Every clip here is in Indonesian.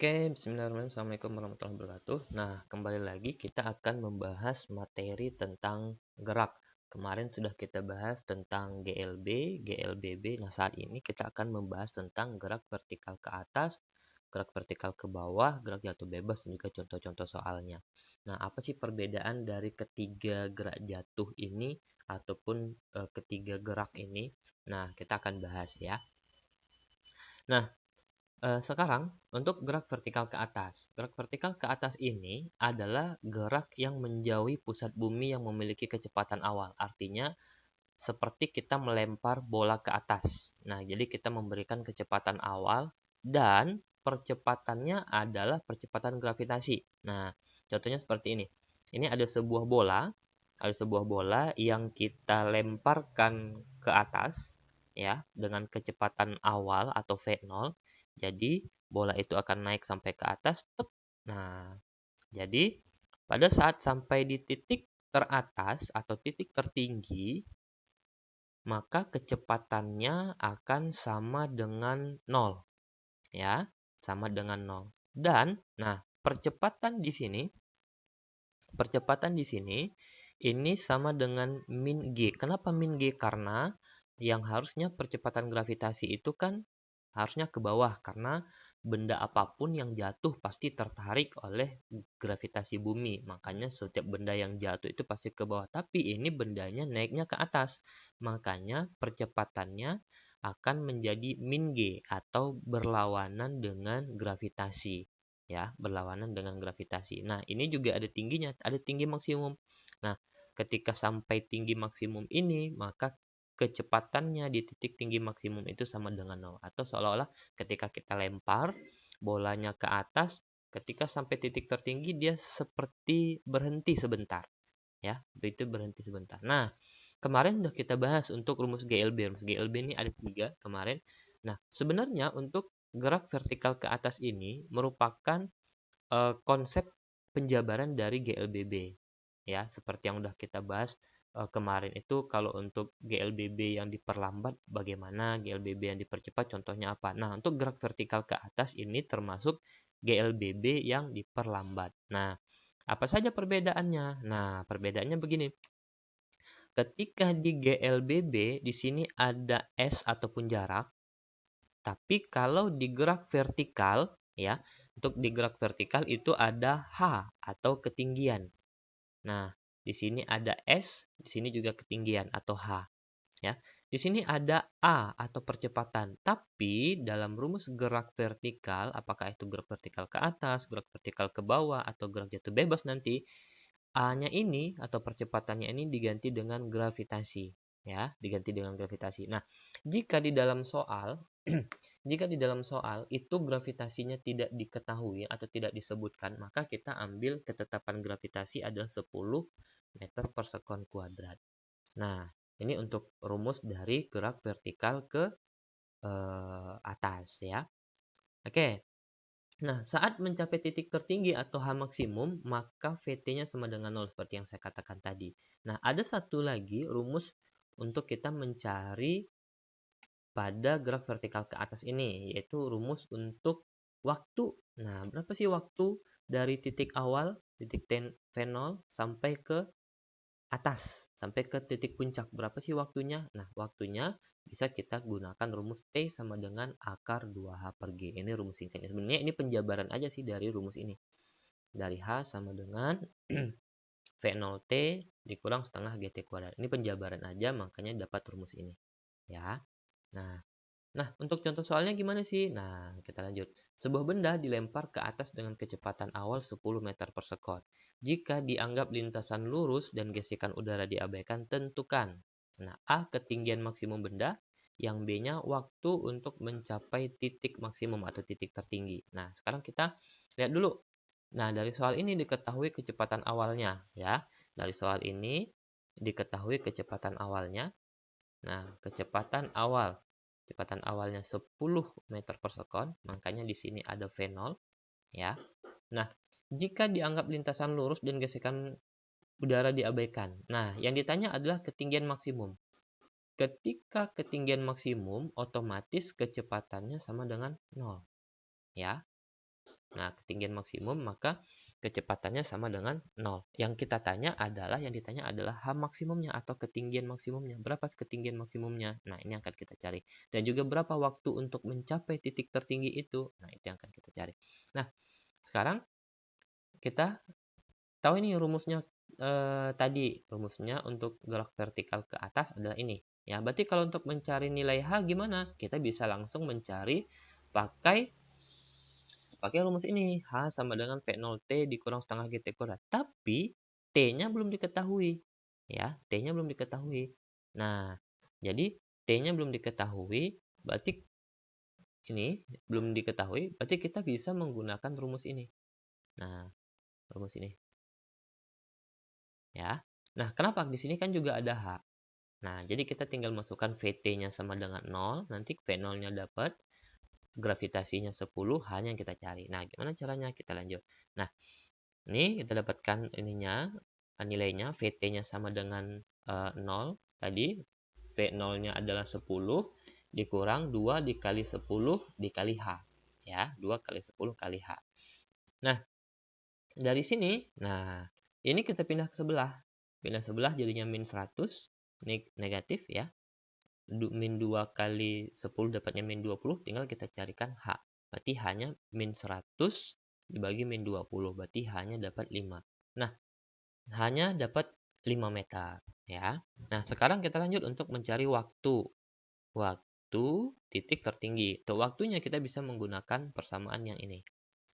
Oke, bismillahirrahmanirrahim. Assalamualaikum warahmatullahi wabarakatuh. Nah, kembali lagi kita akan membahas materi tentang gerak. Kemarin sudah kita bahas tentang GLB, GLBB. Nah, saat ini kita akan membahas tentang gerak vertikal ke atas, gerak vertikal ke bawah, gerak jatuh bebas, dan juga contoh-contoh soalnya. Nah, apa sih perbedaan dari ketiga gerak jatuh ini ataupun ketiga gerak ini? Nah, kita akan bahas ya. Nah, sekarang untuk gerak vertikal ke atas. Gerak vertikal ke atas ini adalah gerak yang menjauhi pusat bumi yang memiliki kecepatan awal. Artinya seperti kita melempar bola ke atas. Nah, jadi kita memberikan kecepatan awal dan percepatannya adalah percepatan gravitasi. Nah, contohnya seperti ini. Ini ada sebuah bola yang kita lemparkan ke atas ya dengan kecepatan awal atau V0. Jadi bola itu akan naik sampai ke atas. Tek. Nah, jadi pada saat sampai di titik teratas atau titik tertinggi, maka kecepatannya akan sama dengan 0 ya, sama dengan 0. Dan nah, percepatan di sini ini sama dengan min G. Kenapa min G? Karena yang harusnya percepatan gravitasi itu kan harusnya ke bawah, karena benda apapun yang jatuh pasti tertarik oleh gravitasi bumi. Makanya setiap benda yang jatuh itu pasti ke bawah. Tapi ini bendanya naiknya ke atas. Makanya percepatannya akan menjadi min G atau berlawanan dengan gravitasi. Ya, berlawanan dengan gravitasi. Nah, ini juga ada tingginya, ada tinggi maksimum. Nah, ketika sampai tinggi maksimum ini, maka kecepatannya di titik tinggi maksimum itu sama dengan 0. Atau seolah-olah ketika kita lempar bolanya ke atas, ketika sampai titik tertinggi dia seperti berhenti sebentar. Ya, itu berhenti sebentar. Nah, kemarin udah kita bahas untuk rumus GLB. Rumus GLB ini ada 3 kemarin. Nah, sebenarnya untuk gerak vertikal ke atas ini merupakan konsep penjabaran dari GLBB. Ya, seperti yang udah kita bahas kemarin itu, kalau untuk GLBB yang diperlambat bagaimana, GLBB yang dipercepat contohnya apa. Nah, untuk gerak vertikal ke atas ini termasuk GLBB yang diperlambat. Nah, apa saja perbedaannya? Nah, perbedaannya begini. Ketika di GLBB di sini ada S ataupun jarak, tapi kalau di gerak vertikal ya, untuk di gerak vertikal itu ada H atau ketinggian. Nah, di sini ada S, di sini juga ketinggian atau H, ya. Di sini ada A atau percepatan. Tapi dalam rumus gerak vertikal, apakah itu gerak vertikal ke atas, gerak vertikal ke bawah, atau gerak jatuh bebas nanti, A-nya ini atau percepatannya ini diganti dengan gravitasi, ya, diganti dengan gravitasi. Nah, jika di dalam soal jika di dalam soal itu gravitasinya tidak diketahui atau tidak disebutkan, maka kita ambil ketetapan gravitasi adalah 10 meter per sekon kuadrat. Nah, ini untuk rumus dari gerak vertikal ke atas ya. Oke. Nah, saat mencapai titik tertinggi atau H maksimum, maka VT-nya sama dengan 0 seperti yang saya katakan tadi. Nah, ada satu lagi rumus untuk kita mencari pada gerak vertikal ke atas ini, yaitu rumus untuk waktu. Nah, berapa sih waktu dari titik awal, titik V0 sampai ke atas, sampai ke titik puncak? Berapa sih waktunya? Nah, waktunya bisa kita gunakan rumus T sama dengan akar 2H per G. Ini rumus singkatnya. Sebenarnya ini penjabaran aja sih dari rumus ini. Dari H sama dengan V0T dikurang setengah GT kuadrat. Ini penjabaran aja, makanya dapat rumus ini. Ya. Nah, untuk contoh soalnya gimana sih? Nah, kita lanjut. Sebuah benda dilempar ke atas dengan kecepatan awal 10 meter per sekon. Jika dianggap lintasan lurus dan gesekan udara diabaikan, tentukan. Nah, A ketinggian maksimum benda, yang B-nya waktu untuk mencapai titik maksimum atau titik tertinggi. Nah, sekarang kita lihat dulu. Nah, dari soal ini diketahui kecepatan awalnya, ya. Dari soal ini diketahui kecepatan awalnya. Nah, kecepatan awalnya 10 meter per sekon, makanya di sini ada V0 ya. Nah, jika dianggap lintasan lurus dan gesekan udara diabaikan. Nah, yang ditanya adalah ketinggian maksimum. Ketika ketinggian maksimum, otomatis kecepatannya sama dengan 0 ya. Nah, ketinggian maksimum maka kecepatannya sama dengan 0. Yang ditanya adalah H maksimumnya atau ketinggian maksimumnya. Berapa ketinggian maksimumnya? Nah, ini akan kita cari. Dan juga berapa waktu untuk mencapai titik tertinggi itu? Nah, itu yang akan kita cari. Nah, sekarang kita tahu ini rumusnya tadi. Rumusnya untuk gerak vertikal ke atas adalah ini. Ya, berarti kalau untuk mencari nilai H gimana? Kita bisa langsung mencari pakai rumus ini. H sama dengan P0T dikurang setengah GT kuadrat. Tapi T-nya belum diketahui. Ya, T-nya belum diketahui. Nah, jadi T-nya belum diketahui, berarti ini belum diketahui, berarti kita bisa menggunakan rumus ini. Nah, rumus ini. Ya. Nah, kenapa? Di sini kan juga ada H. Nah, jadi kita tinggal masukkan VT-nya sama dengan 0, nanti V0-nya dapat, gravitasinya 10, H-nya yang kita cari. Nah, gimana caranya? Kita lanjut. Nah, ini kita dapatkan nilainya, VT-nya sama dengan 0 tadi. V0-nya adalah 10 dikurang 2 dikali 10 dikali H. Ya, 2 kali 10 kali H. Nah, dari sini, ini kita pindah ke sebelah. Pindah sebelah jadinya min 100, negatif ya. Min 2 kali 10 dapatnya min 20, tinggal kita carikan H. Berarti H-nya min 100 dibagi min 20, berarti H-nya dapat 5. Nah, H-nya dapat 5 meter. Ya. Nah, sekarang kita lanjut untuk mencari waktu. Waktu titik tertinggi. Untuk waktunya kita bisa menggunakan persamaan yang ini.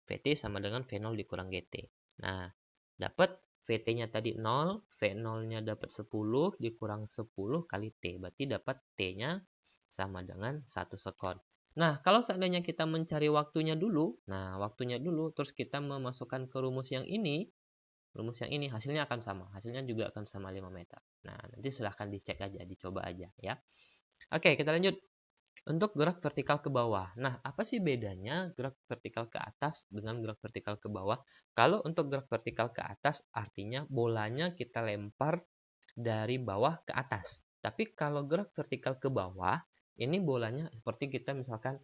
VT sama dengan V0 dikurang GT. Nah, dapat VT-nya tadi 0, V0-nya dapat 10 dikurang 10 kali T. Berarti dapat T-nya sama dengan 1 sekon. Nah, kalau seandainya kita mencari waktunya dulu, terus kita memasukkan ke rumus yang ini, hasilnya akan sama. Hasilnya juga akan sama 5 meter. Nah, nanti silahkan dicek aja, dicoba aja ya. Oke, kita lanjut. Untuk gerak vertikal ke bawah. Nah, apa sih bedanya gerak vertikal ke atas dengan gerak vertikal ke bawah? Kalau untuk gerak vertikal ke atas, artinya bolanya kita lempar dari bawah ke atas. Tapi kalau gerak vertikal ke bawah, ini bolanya seperti kita misalkan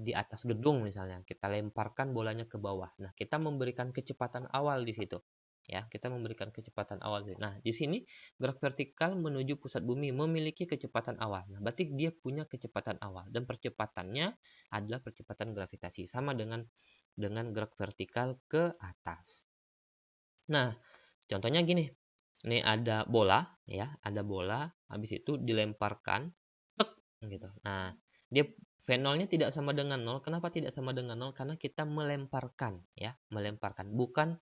di atas gedung misalnya, kita lemparkan bolanya ke bawah. Nah, kita memberikan kecepatan awal di situ. Ya, kita memberikan kecepatan awal. Nah, di sini gerak vertikal menuju pusat bumi memiliki kecepatan awal. Nah, berarti dia punya kecepatan awal dan percepatannya adalah percepatan gravitasi sama dengan gerak vertikal ke atas. Nah, contohnya gini. Ini ada bola ya, habis itu dilemparkan tek gitu. Nah, dia V0-nya tidak sama dengan 0. Kenapa tidak sama dengan 0? Karena kita melemparkan ya, bukan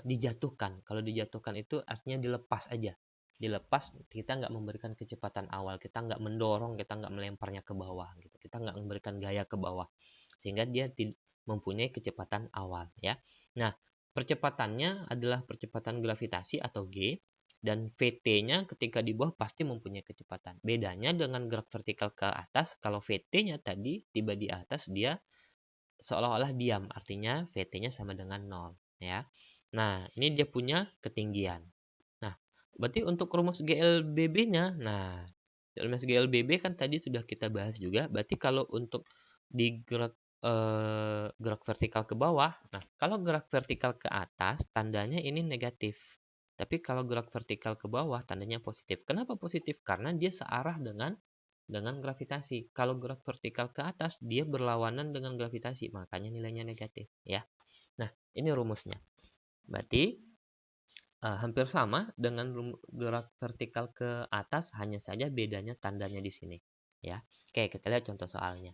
dijatuhkan. Kalau dijatuhkan itu artinya dilepas aja. Dilepas, kita nggak memberikan kecepatan awal, kita nggak mendorong, kita nggak melemparnya ke bawah gitu. Kita nggak memberikan gaya ke bawah. Sehingga dia mempunyai kecepatan awal ya. Nah, percepatannya adalah percepatan gravitasi atau G, dan VT-nya ketika di bawah pasti mempunyai kecepatan. Bedanya dengan gerak vertikal ke atas, kalau VT-nya tadi tiba di atas, dia seolah-olah diam, artinya VT-nya sama dengan 0 ya. Nah, ini dia punya ketinggian. Nah, berarti untuk rumus GLBB-nya, rumus GLBB kan tadi sudah kita bahas juga. Berarti kalau untuk di gerak vertikal ke bawah, kalau gerak vertikal ke atas tandanya ini negatif. Tapi kalau gerak vertikal ke bawah tandanya positif. Kenapa positif? Karena dia searah dengan gravitasi. Kalau gerak vertikal ke atas, dia berlawanan dengan gravitasi, makanya nilainya negatif ya. Nah, ini rumusnya. Berarti hampir sama dengan gerak vertikal ke atas, hanya saja bedanya tandanya di sini ya. Oke, kita lihat contoh soalnya.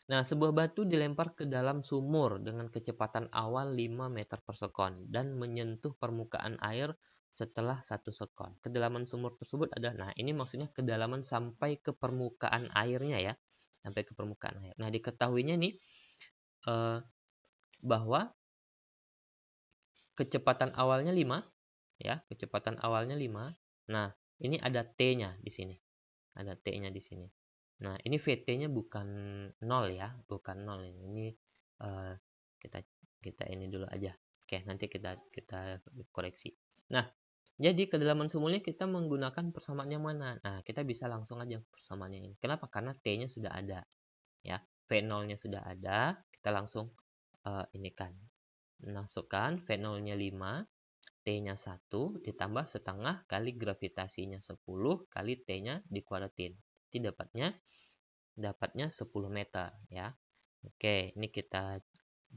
Nah, sebuah batu dilempar ke dalam sumur dengan kecepatan awal 5 meter per sekon dan menyentuh permukaan air setelah 1 sekon. Kedalaman sumur tersebut adalah, ini maksudnya kedalaman sampai ke permukaan airnya ya. Sampai ke permukaan air. Nah, diketahuinya nih bahwa kecepatan awalnya 5 ya, kecepatan awalnya 5. Nah, ini ada T-nya di sini. Ada T-nya di sini. Nah, ini VT-nya bukan 0 ya, bukan 0 ini. Ini kita ini dulu aja. Oke, nanti kita koreksi. Nah, jadi kedalaman sumurnya kita menggunakan persamaan yang mana? Nah, kita bisa langsung aja persamaannya ini. Kenapa? Karena T-nya sudah ada. Ya, V0-nya sudah ada. kita langsung ini kan. Masukkan V0-nya 5, T-nya 1, ditambah setengah kali gravitasinya 10 kali T-nya dikuadratin. Jadi dapatnya 10 meter ya. Oke, ini kita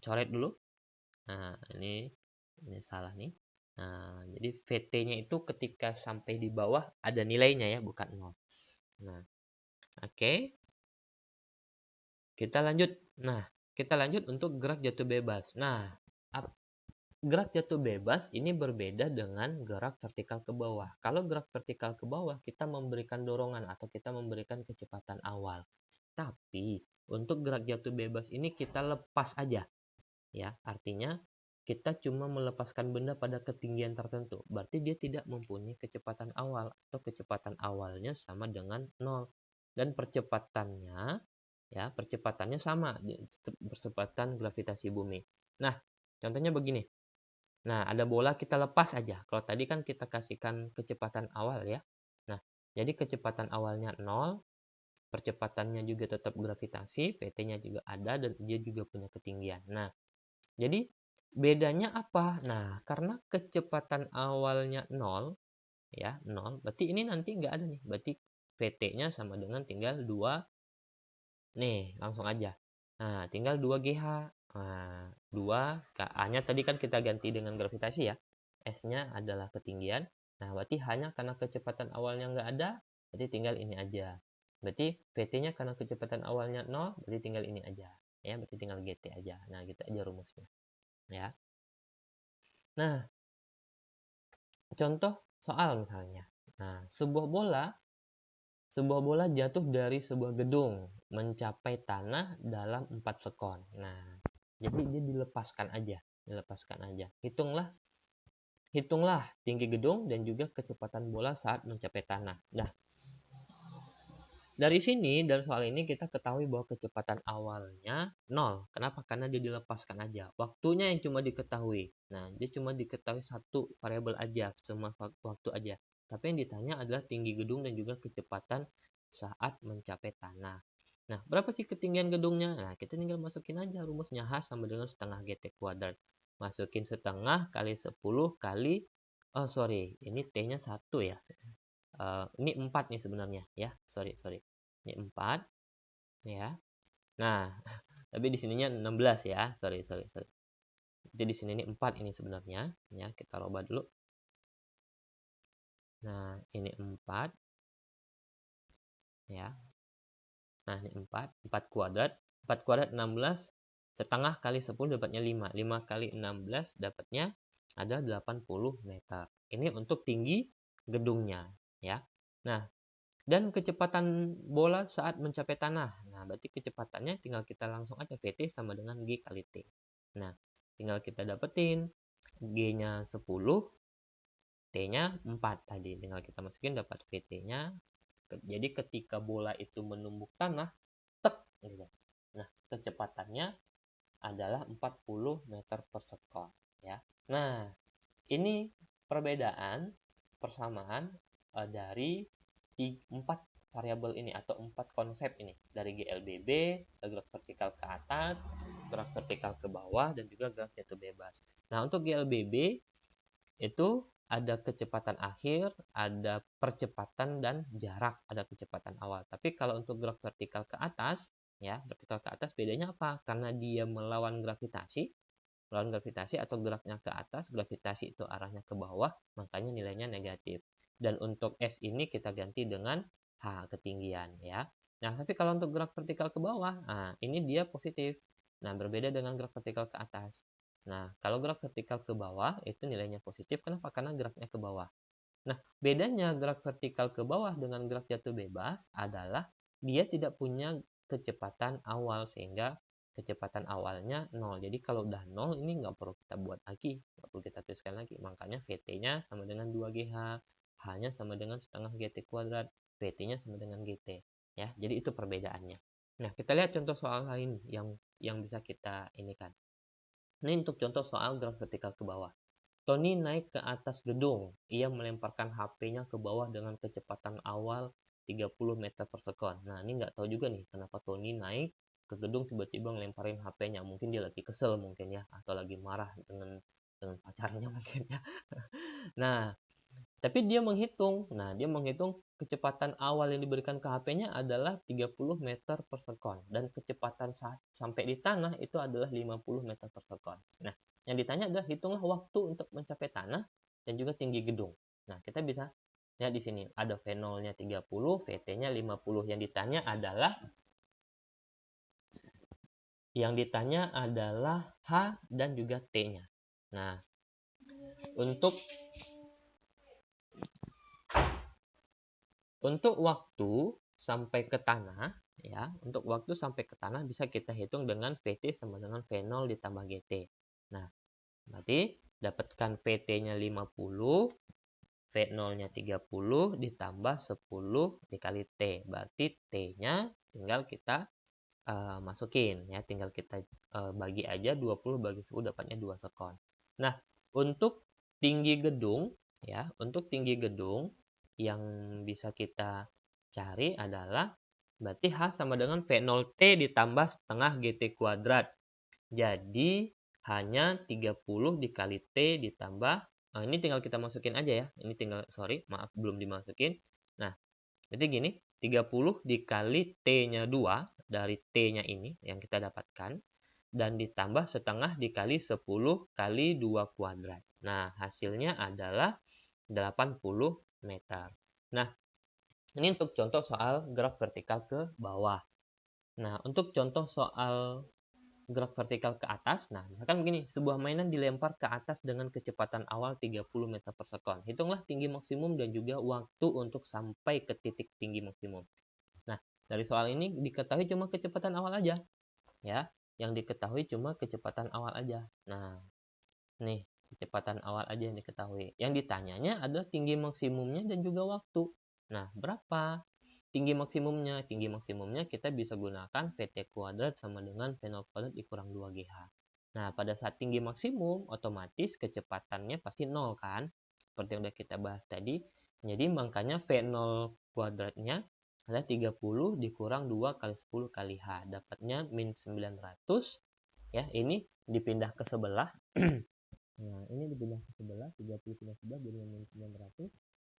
coret dulu. Nah, ini salah nih. Nah, jadi VT-nya itu ketika sampai di bawah ada nilainya ya, bukan 0. Nah, oke. Kita lanjut. Nah, kita lanjut untuk gerak jatuh bebas. Nah, gerak jatuh bebas ini berbeda dengan gerak vertikal ke bawah. Kalau gerak vertikal ke bawah, kita memberikan dorongan atau kita memberikan kecepatan awal. Tapi, untuk gerak jatuh bebas ini kita lepas aja. Ya, artinya kita cuma melepaskan benda pada ketinggian tertentu. Berarti dia tidak mempunyai kecepatan awal atau kecepatan awalnya sama dengan 0. Dan percepatannya sama, percepatan gravitasi bumi. Nah, contohnya begini. Nah, ada bola kita lepas aja. Kalau tadi kan kita kasihkan kecepatan awal ya. Nah, jadi kecepatan awalnya 0, percepatannya juga tetap gravitasi, PT-nya juga ada, dan dia juga punya ketinggian. Nah, jadi bedanya apa? Nah, karena kecepatan awalnya 0, ya 0, berarti ini nanti nggak ada nih. Berarti PT-nya sama dengan tinggal 2. Nih, langsung aja. Nah, tinggal 2GH. Nah, 2 A-nya tadi kan kita ganti dengan gravitasi ya. S-nya adalah ketinggian. Nah, berarti hanya karena kecepatan awalnya nggak ada, berarti tinggal ini aja. Berarti VT-nya karena kecepatan awalnya 0, berarti tinggal ini aja. Ya, berarti tinggal GT aja. Nah, gitu aja rumusnya. Ya. Nah, contoh soal misalnya. Nah, sebuah bola jatuh dari sebuah gedung mencapai tanah dalam 4 sekon. Nah, jadi dia dilepaskan aja. Hitunglah tinggi gedung dan juga kecepatan bola saat mencapai tanah. Nah, dari soal ini kita ketahui bahwa kecepatan awalnya 0. Kenapa? Karena dia dilepaskan aja. Waktunya yang cuma diketahui. Nah, dia cuma diketahui satu variabel aja, cuma waktu aja. Tapi yang ditanya adalah tinggi gedung dan juga kecepatan saat mencapai tanah. Nah, berapa sih ketinggian gedungnya? Nah, kita tinggal masukin aja rumusnya. H sama dengan setengah GT kuadrat. Masukin setengah kali 10 kali, ini T-nya 1 ya. Ini 4 nih sebenarnya ya. Sorry. Ini 4 ya. Nah, tapi di sininya 16 ya. Sorry. Jadi di sini ini 4 ini sebenarnya ya. Kita rubah dulu. Nah, ini 4 ya. Nah, ini 4 kuadrat. 4 kuadrat 16, setengah kali 10 dapatnya 5. 5 kali 16 dapatnya ada 80 meter. Ini untuk tinggi gedungnya ya. Nah, dan kecepatan bola saat mencapai tanah. Nah, berarti kecepatannya tinggal kita langsung aja VT sama dengan G kali T. Nah, tinggal kita dapetin G-nya 10, T-nya 4 tadi. Tinggal kita masukin dapat VT-nya. Jadi ketika bola itu menumbuk tanah, tek gitu. Nah, kecepatannya adalah 40 meter per sekon ya. Nah, ini persamaan dari 4 variabel ini atau 4 konsep ini, dari GLBB, gerak vertikal ke atas, gerak vertikal ke bawah, dan juga gerak jatuh bebas. Nah, untuk GLBB itu ada kecepatan akhir, ada percepatan, dan jarak, ada kecepatan awal. Tapi kalau untuk gerak vertikal ke atas, ya, vertikal ke atas bedanya apa? Karena dia melawan gravitasi atau geraknya ke atas, gravitasi itu arahnya ke bawah, makanya nilainya negatif. Dan untuk S ini kita ganti dengan H, ketinggian ya. Nah, tapi kalau untuk gerak vertikal ke bawah, nah ini dia positif. Nah, berbeda dengan gerak vertikal ke atas. Nah, kalau gerak vertikal ke bawah itu nilainya positif. Kenapa? Karena geraknya ke bawah. Nah, bedanya gerak vertikal ke bawah dengan gerak jatuh bebas adalah dia tidak punya kecepatan awal, sehingga kecepatan awalnya 0. Jadi kalau udah 0 ini nggak perlu kita buat lagi, nggak perlu kita tuliskan lagi. Makanya VT-nya sama dengan 2GH, H-nya sama dengan setengah GT kuadrat, VT-nya sama dengan GT. Ya, jadi itu perbedaannya. Nah, kita lihat contoh soal lain yang bisa kita inikan. Ini untuk contoh soal gerak vertikal ke bawah. Tony naik ke atas gedung. Ia melemparkan HP-nya ke bawah dengan kecepatan awal 30 meter per sekon. Nah, ini nggak tahu juga nih kenapa Tony naik ke gedung tiba-tiba ngelemparin HP-nya, mungkin dia lagi kesel mungkin ya, atau lagi marah dengan pacarnya mungkin ya. Nah, tapi dia menghitung. Nah, dia menghitung kecepatan awal yang diberikan ke HP-nya adalah 30 meter per sekon dan kecepatan saat sampai di tanah itu adalah 50 meter per sekon. Nah, yang ditanya adalah hitunglah waktu untuk mencapai tanah dan juga tinggi gedung. Nah, kita bisa lihat di sini ada V0-nya 30, VT-nya 50. Yang ditanya adalah H dan juga T-nya. Nah, untuk waktu sampai ke tanah ya, untuk waktu sampai ke tanah bisa kita hitung dengan VT sama dengan V0 ditambah GT. Nah, berarti dapatkan VT-nya 50, V0-nya 30 ditambah 10 dikali T. Berarti T-nya tinggal kita masukin ya, tinggal kita bagi aja 20 bagi 10 dapatnya 2 sekon. Nah, untuk tinggi gedung ya, untuk tinggi gedung yang bisa kita cari adalah berarti H sama dengan V0T ditambah setengah GT kuadrat. Jadi hanya 30 dikali T ditambah ini tinggal kita masukin aja ya. Ini tinggal maaf belum dimasukin. Nah, jadi gini, 30 dikali T-nya 2 dari T-nya ini yang kita dapatkan dan ditambah setengah dikali 10 kali 2 kuadrat. Nah, hasilnya adalah 80 meter. Nah, ini untuk contoh soal gerak vertikal ke bawah. Nah, untuk contoh soal gerak vertikal ke atas, nah misalkan begini, sebuah mainan dilempar ke atas dengan kecepatan awal 30 meter per sekon. Hitunglah tinggi maksimum dan juga waktu untuk sampai ke titik tinggi maksimum. Nah, dari soal ini diketahui cuma kecepatan awal aja. Ya, yang diketahui cuma kecepatan awal aja. Nah, nih, kecepatan awal aja yang diketahui. Yang ditanyanya adalah tinggi maksimumnya dan juga waktu. Nah, berapa? Tinggi maksimumnya kita bisa gunakan VT kuadrat sama dengan V0 kuadrat dikurang 2GH. Nah, pada saat tinggi maksimum, otomatis kecepatannya pasti 0 kan? Seperti yang udah kita bahas tadi. Jadi, makanya V0 kuadratnya adalah 30 dikurang 2 kali 10 kali H. Dapatnya min 900. Ya, ini dipindah ke sebelah. Nah, ini dipindah ke sebelah, 30 pindah sebelah jadi min 900.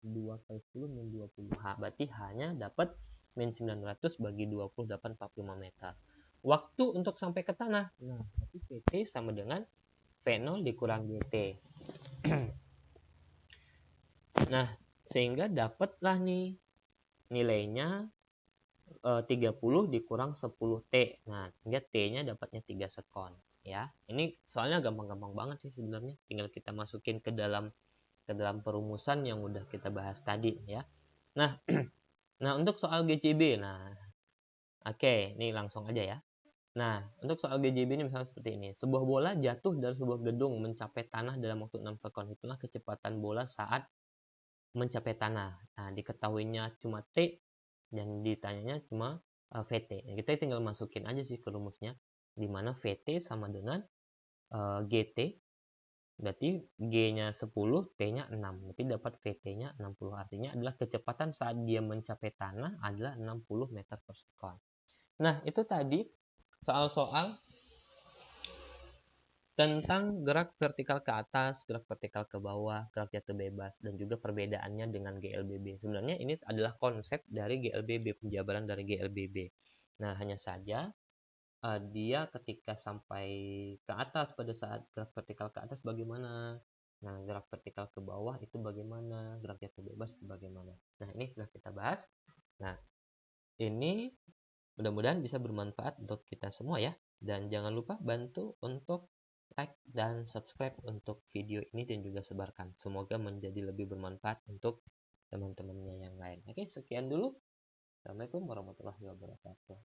2 kali 10 min 20. Berarti hanya dapat min 900 bagi 20 dapat 45 meter. Waktu untuk sampai ke tanah. Nah, berarti PT sama dengan V0 dikurang GT. Nah, sehingga dapatlah nih nilainya 30 dikurang 10T. Nah, sehingga T-nya dapatnya 3 sekon. Ya, ini soalnya gampang-gampang banget sih sebenarnya. Tinggal kita masukin ke dalam perumusan yang udah kita bahas tadi ya. Nah, untuk soal GCB, oke, ini langsung aja ya. Nah, untuk soal GCB ini misalnya seperti ini. Sebuah bola jatuh dari sebuah gedung mencapai tanah dalam waktu 6 sekon. Itulah kecepatan bola saat mencapai tanah. Nah, diketahuinya cuma T dan ditanyanya cuma VT. Nah, kita tinggal masukin aja sih ke rumusnya. Di mana VT sama dengan GT. Berarti G-nya 10, T-nya 6. Berarti dapat VT-nya 60. Artinya adalah kecepatan saat dia mencapai tanah adalah 60 meter per sekon. Nah, itu tadi soal-soal tentang gerak vertikal ke atas, gerak vertikal ke bawah, gerak jatuh bebas, dan juga perbedaannya dengan GLBB. Sebenarnya ini adalah konsep dari GLBB, penjabaran dari GLBB. Nah, hanya saja dia ketika sampai ke atas pada saat gerak vertikal ke atas bagaimana, nah gerak vertikal ke bawah itu bagaimana, gerak jatuh bebas itu bagaimana. Nah, ini sudah kita bahas. Nah, ini mudah-mudahan bisa bermanfaat untuk kita semua ya, dan jangan lupa bantu untuk like dan subscribe untuk video ini dan juga sebarkan, semoga menjadi lebih bermanfaat untuk teman-temannya yang lain. Oke, sekian dulu. Assalamualaikum warahmatullahi wabarakatuh.